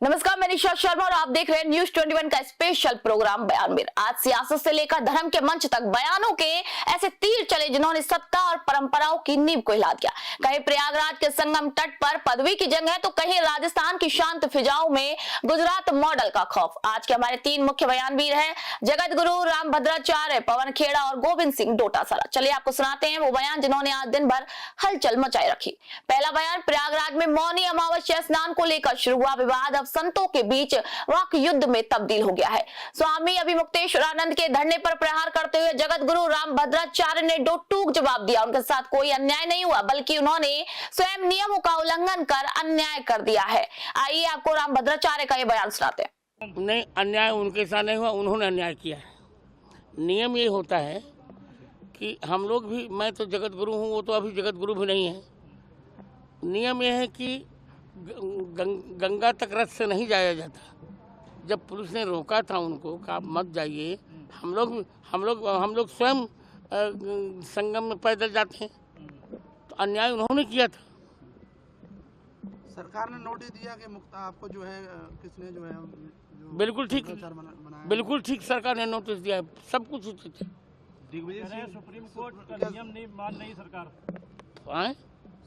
नमस्कार, मैं निशा शर्मा और आप देख रहे हैं न्यूज 21 का स्पेशल प्रोग्राम बयान में। आज सियासत से लेकर धर्म के मंच तक बयानों के ऐसे तीर चले जिन्होंने सत्ता और परंपराओं की नींव को हिला दिया। कहीं प्रयागराज के संगम तट पर पदवी की जंग है तो कहीं राजस्थान की शांत फिजाओं में गुजरात मॉडल का खौफ। आज के हमारे तीन मुख्य बयानवीर हैं जगत गुरु रामभद्राचार्य, पवन खेड़ा और गोविंद सिंह डोटासरा। चलिए आपको सुनाते हैं वो बयान जिन्होंने आज दिन भर हलचल मचाई रखी। पहला बयान, प्रयागराज में मौनी अमावस्या स्नान को लेकर शुरू हुआ विवाद अब संतों के बीच वाक युद्ध में तब्दील हो गया है। स्वामी अभिमुक्तेश्वरानंद के धरने पर प्रहार करते हुए जगत गुरु रामभद्राचार्य ने दो टूक जवाब दिया। उनके साथ कोई अन्याय नहीं हुआ, बल्कि उन्होंने स्वयं नियमों का उल्लंघन कर अन्याय कर दिया है। आइए आपको रामभद्राचार्य का ये बयान सुनाते हैं। नहीं, अन्याय उनके साथ नहीं हुआ, उन्होंने अन्याय किया है। नियम ये होता है कि हम लोग भी, मैं तो जगत गुरु हूँ, वो तो अभी जगत गुरु भी नहीं है। नियम यह है कि गंगा तक रथ से नहीं जाया जाता। जब पुलिस ने रोका था उनको कि आप मत जाइए, हम लोग स्वयं संगम में पैदल जाते हैं, तो अन्याय उन्होंने किया था। सरकार ने नोटिस दिया कि मुक्ता आपको जो है किसने जो है बिल्कुल ठीक सरकार ने नोटिस दिया है, सब कुछ उचित है। सुप्रीम कोर्ट का नियम नहीं मान रही सरकार।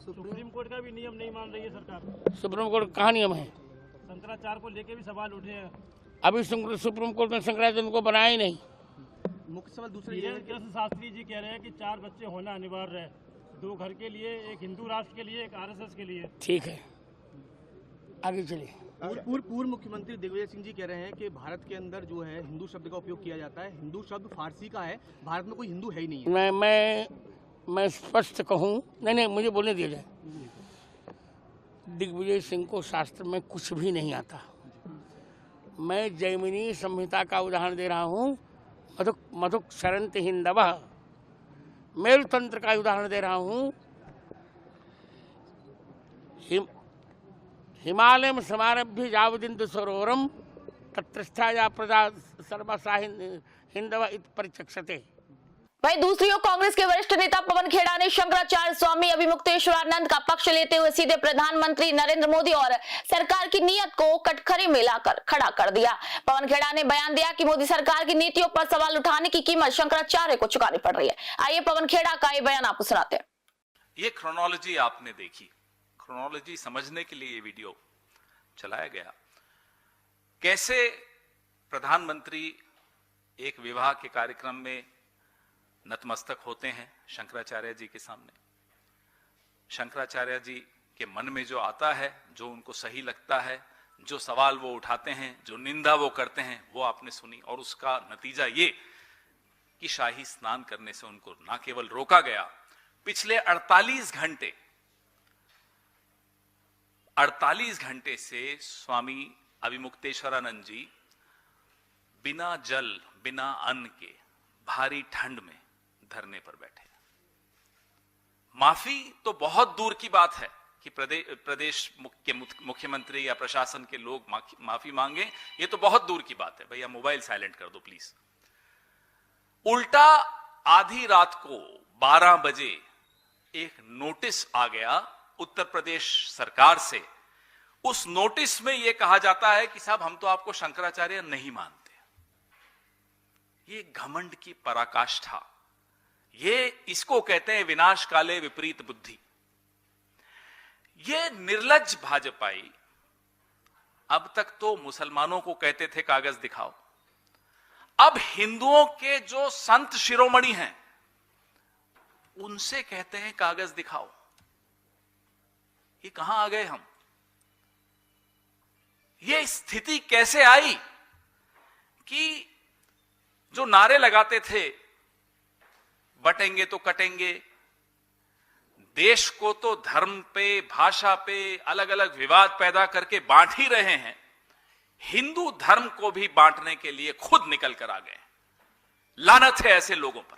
सुप्रीम कोर्ट का भी नियम नहीं मान रही है सरकार। सुप्रीम कोर्ट कहाँ नियम है? शंकराचार्य को लेके भी सवाल उठे हैं। अभी सुप्रीम कोर्ट ने शंकराचार्य को बनाया ही नहीं। मुख्य सवाल दूसरा ये है कि कृष्ण शास्त्री जी कह रहे हैं कि 4 बच्चे होना अनिवार्य है, 2 घर के लिए, एक हिंदू राष्ट्र के लिए, एक आरएसएस के लिए। ठीक है, आगे चलिए। पूर्व मुख्यमंत्री दिग्विजय सिंह जी कह रहे हैं कि भारत के अंदर जो है हिंदू शब्द का उपयोग किया जाता है, हिंदू शब्द फारसी का है, भारत में कोई हिंदू है ही नहीं है। मैं स्पष्ट कहूँ, नहीं मुझे बोलने दिया जाए। दिग्विजय सिंह को शास्त्र में कुछ भी नहीं आता। मैं जैमिनी संहिता का उदाहरण दे रहा हूँ, मधुक शरंत हिंदवः। मेरु तंत्र का उदाहरण दे रहा हूँ। हिमालय में समारभ्य जावदिंदु सरोवरम तत्रस्थाया प्रजा सर्वसा हिंदव इत परिचक्षते। वहीं दूसरी ओर कांग्रेस के वरिष्ठ नेता पवन खेड़ा ने शंकराचार्य स्वामी अभिमुक्तेश्वरानंद का पक्ष लेते हुए सीधे प्रधानमंत्री नरेंद्र मोदी और सरकार की नीयत को कटघरे में लाकर खड़ा कर दिया। पवन खेड़ा ने बयान दिया कि मोदी सरकार की नीतियों पर सवाल उठाने की कीमत शंकराचार्य को चुकानी पड़ रही है। आइए पवन खेड़ा का ये बयान आपको सुनाते हैं। ये क्रोनोलॉजी आपने देखी, क्रोनोलॉजी समझने के लिए ये वीडियो चलाया गया। कैसे प्रधानमंत्री एक विवाह के कार्यक्रम में नतमस्तक होते हैं शंकराचार्य जी के सामने। शंकराचार्य जी के मन में जो आता है, जो उनको सही लगता है, जो सवाल वो उठाते हैं, जो निंदा वो करते हैं, वो आपने सुनी। और उसका नतीजा ये कि शाही स्नान करने से उनको ना केवल रोका गया, पिछले 48 घंटे से स्वामी अभिमुक्तेश्वरानंद जी बिना जल, बिना अन्न के भारी ठंड में धरने पर बैठे। माफी तो बहुत दूर की बात है कि प्रदेश के मुख्यमंत्री या प्रशासन के लोग माफी मांगे, ये तो बहुत दूर की बात है। भैया मोबाइल साइलेंट कर दो प्लीज। उल्टा आधी रात को 12 बजे एक नोटिस आ गया उत्तर प्रदेश सरकार से। उस नोटिस में यह कहा जाता है कि साहब हम तो आपको शंकराचार्य नहीं मानते। ये घमंड की पराकाष्ठा, ये इसको कहते हैं विनाश काले विपरीत बुद्धि। ये निर्लज्ज भाजपाई अब तक तो मुसलमानों को कहते थे कागज दिखाओ, अब हिंदुओं के जो संत शिरोमणि हैं उनसे कहते हैं कागज दिखाओ। ये कहां आ गए हम? ये स्थिति कैसे आई कि जो नारे लगाते थे बटेंगे तो कटेंगे, देश को तो धर्म पे, भाषा पे अलग अलग विवाद पैदा करके बांट ही रहे हैं, हिंदू धर्म को भी बांटने के लिए खुद निकल कर आ गए। लानत है ऐसे लोगों पर।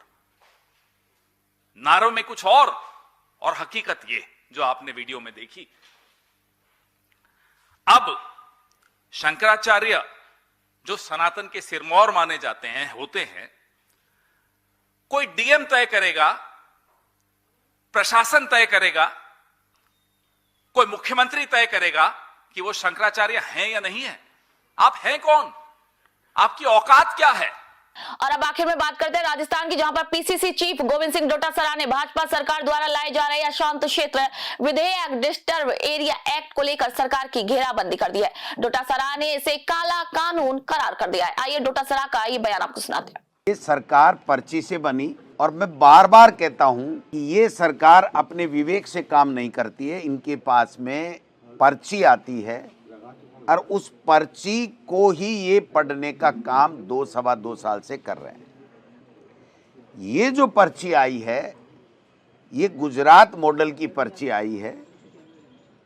नारों में कुछ और हकीकत ये जो आपने वीडियो में देखी। अब शंकराचार्य जो सनातन के सिरमौर माने जाते हैं, होते हैं, कोई डीएम तय करेगा, प्रशासन तय करेगा, कोई मुख्यमंत्री तय करेगा कि वो शंकराचार्य हैं या नहीं है। आप हैं कौन, आपकी औकात क्या है। और अब आखिर में बात करते हैं राजस्थान की, जहां पर पीसीसी चीफ गोविंद सिंह डोटासरा ने भाजपा सरकार द्वारा लाए जा रहे अशांत क्षेत्र विधेयक डिस्टर्ब एरिया एक्ट को लेकर सरकार की घेराबंदी कर दी है। डोटासरा ने इसे काला कानून करार कर दिया है। आइए डोटासरा का ये बयान आपको सुनाते हैं। ये सरकार पर्ची से बनी और मैं बार बार कहता हूं कि ये सरकार अपने विवेक से काम नहीं करती है। इनके पास में पर्ची आती है और उस पर्ची को ही ये पढ़ने का काम 2-2.25 साल से कर रहे हैं। ये जो पर्ची आई है ये गुजरात मॉडल की पर्ची आई है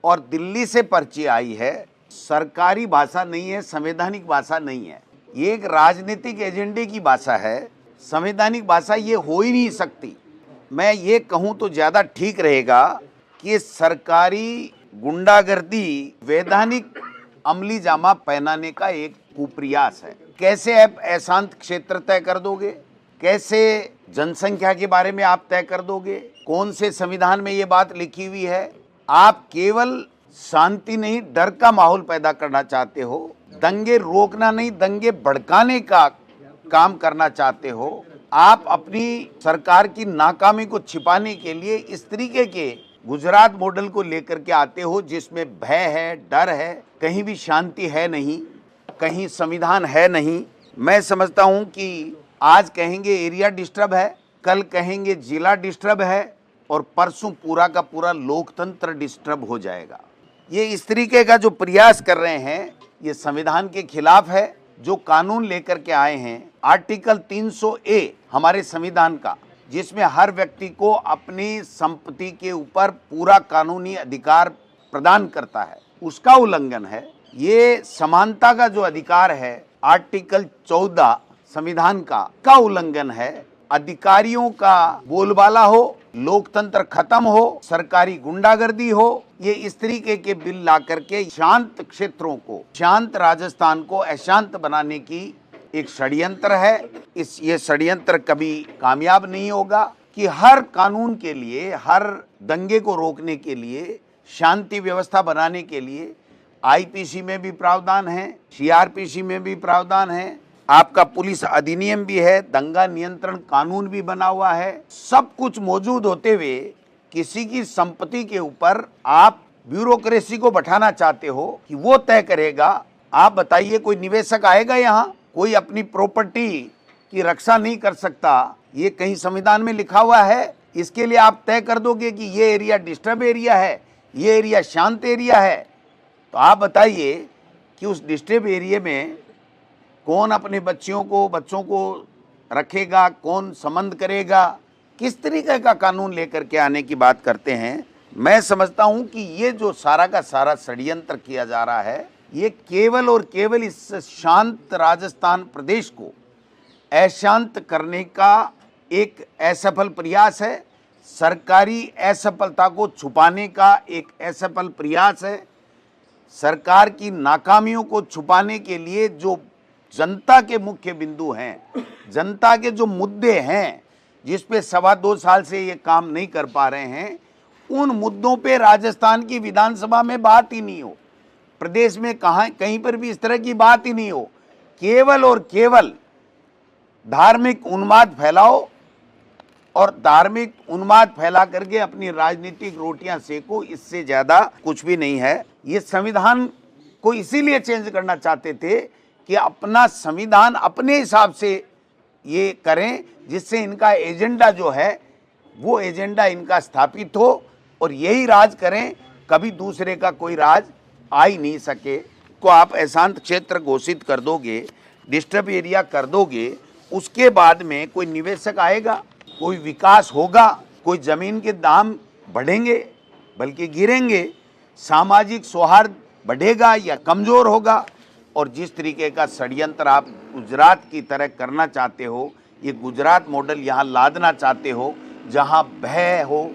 और दिल्ली से पर्ची आई है। सरकारी भाषा नहीं है, संवैधानिक भाषा नहीं है, ये एक राजनीतिक एजेंडे की भाषा है। संवैधानिक भाषा ये हो ही नहीं सकती। मैं ये कहूँ तो ज़्यादा ठीक रहेगा कि सरकारी गुंडागर्दी वैधानिक अमली जामा पहनाने का एक कुप्रयास है। कैसे आप अशांत क्षेत्र तय कर दोगे, कैसे जनसंख्या के बारे में आप तय कर दोगे, कौन से संविधान में ये बात लिखी हुई है। आप केवल शांति नहीं डर का माहौल पैदा करना चाहते हो, दंगे रोकना नहीं दंगे भड़काने का काम करना चाहते हो। आप अपनी सरकार की नाकामी को छिपाने के लिए इस तरीके के गुजरात मॉडल को लेकर के आते हो जिसमें भय है, डर है, कहीं भी शांति है नहीं, कहीं संविधान है नहीं। मैं समझता हूं कि आज कहेंगे एरिया डिस्टर्ब है, कल कहेंगे जिला डिस्टर्ब है और परसों पूरा का पूरा लोकतंत्र डिस्टर्ब हो जाएगा। ये इस तरीके का जो प्रयास कर रहे हैं ये संविधान के खिलाफ है। जो कानून लेकर के आए हैं आर्टिकल 300A हमारे संविधान का, जिसमें हर व्यक्ति को अपनी संपत्ति के ऊपर पूरा कानूनी अधिकार प्रदान करता है, उसका उल्लंघन है। ये समानता का जो अधिकार है आर्टिकल 14 संविधान का उल्लंघन है। अधिकारियों का बोलबाला हो, लोकतंत्र खत्म हो, सरकारी गुंडागर्दी हो, ये इस तरीके के बिल ला करके शांत क्षेत्रों को, शांत राजस्थान को अशांत बनाने की एक षड्यंत्र है। ये षड्यंत्र कभी कामयाब नहीं होगा कि हर कानून के लिए, हर दंगे को रोकने के लिए, शांति व्यवस्था बनाने के लिए आईपीसी में भी प्रावधान है, सीआरपीसी में भी प्रावधान है, आपका पुलिस अधिनियम भी है, दंगा नियंत्रण कानून भी बना हुआ है। सब कुछ मौजूद होते हुए किसी की संपत्ति के ऊपर आप ब्यूरोक्रेसी को बैठाना चाहते हो कि वो तय करेगा। आप बताइए कोई निवेशक आएगा यहाँ, कोई अपनी प्रॉपर्टी की रक्षा नहीं कर सकता, ये कहीं संविधान में लिखा हुआ है? इसके लिए आप तय कर दोगे कि ये एरिया डिस्टर्ब एरिया है, ये एरिया शांत एरिया है। तो आप बताइए कि उस डिस्टर्ब एरिया में कौन अपने बच्चों को रखेगा, कौन संबंध करेगा, किस तरीके का कानून लेकर के आने की बात करते हैं। मैं समझता हूं कि ये जो सारा का सारा षड्यंत्र किया जा रहा है ये केवल और केवल इस शांत राजस्थान प्रदेश को अशांत करने का एक असफल प्रयास है। सरकारी असफलता को छुपाने का एक असफल प्रयास है। सरकार की नाकामियों को छुपाने के लिए जो जनता के मुख्य बिंदु हैं, जनता के जो मुद्दे हैं जिस पे 2.25 साल से ये काम नहीं कर पा रहे हैं, उन मुद्दों पे राजस्थान की विधानसभा में बात ही नहीं हो, प्रदेश में कहीं पर भी इस तरह की बात ही नहीं हो। केवल और केवल धार्मिक उन्माद फैलाओ और धार्मिक उन्माद फैला करके अपनी राजनीतिक रोटियां सेको, इससे ज्यादा कुछ भी नहीं है। ये संविधान को इसीलिए चेंज करना चाहते थे कि अपना संविधान अपने हिसाब से ये करें जिससे इनका एजेंडा जो है वो एजेंडा इनका स्थापित हो और यही राज करें, कभी दूसरे का कोई राज आ ही नहीं सके। को आप अशांत क्षेत्र घोषित कर दोगे, डिस्टर्ब एरिया कर दोगे, उसके बाद में कोई निवेशक आएगा, कोई विकास होगा, कोई जमीन के दाम बढ़ेंगे बल्कि गिरेंगे, सामाजिक सौहार्द बढ़ेगा या कमजोर होगा। और जिस तरीके का षड्यंत्र आप गुजरात की तरह करना चाहते हो, ये गुजरात मॉडल यहाँ लादना चाहते हो, जहाँ भय हो,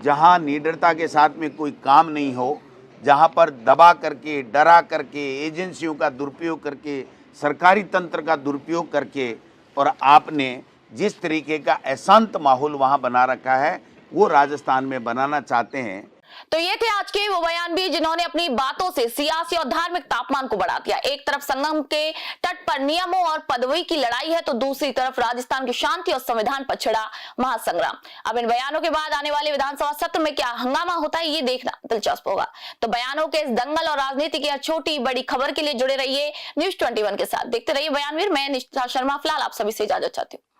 जहाँ निडरता के साथ में कोई काम नहीं हो, जहाँ पर दबा करके, डरा करके, एजेंसियों का दुरुपयोग करके, सरकारी तंत्र का दुरुपयोग करके, और आपने जिस तरीके का अशांत माहौल वहाँ बना रखा है वो राजस्थान में बनाना चाहते हैं। तो ये थे आज के वो बयान भी जिन्होंने अपनी बातों से सियासी और धार्मिक तापमान को बढ़ा दिया। एक तरफ संगम के तट पर नियमों और पदवी की लड़ाई है, तो दूसरी तरफ राजस्थान की शांति और संविधान पर छिड़ा महासंग्राम। अब इन बयानों के बाद आने वाले विधानसभा सत्र में क्या हंगामा होता है, ये देखना दिलचस्प होगा। तो बयानों के इस दंगल और राजनीति की छोटी बड़ी खबर के लिए जुड़े रहिए न्यूज़ 21 के साथ। देखते रहिए बयानवीर। मैं निष्ठा शर्मा फिलहाल आप सभी से इजाजत चाहती हूँ।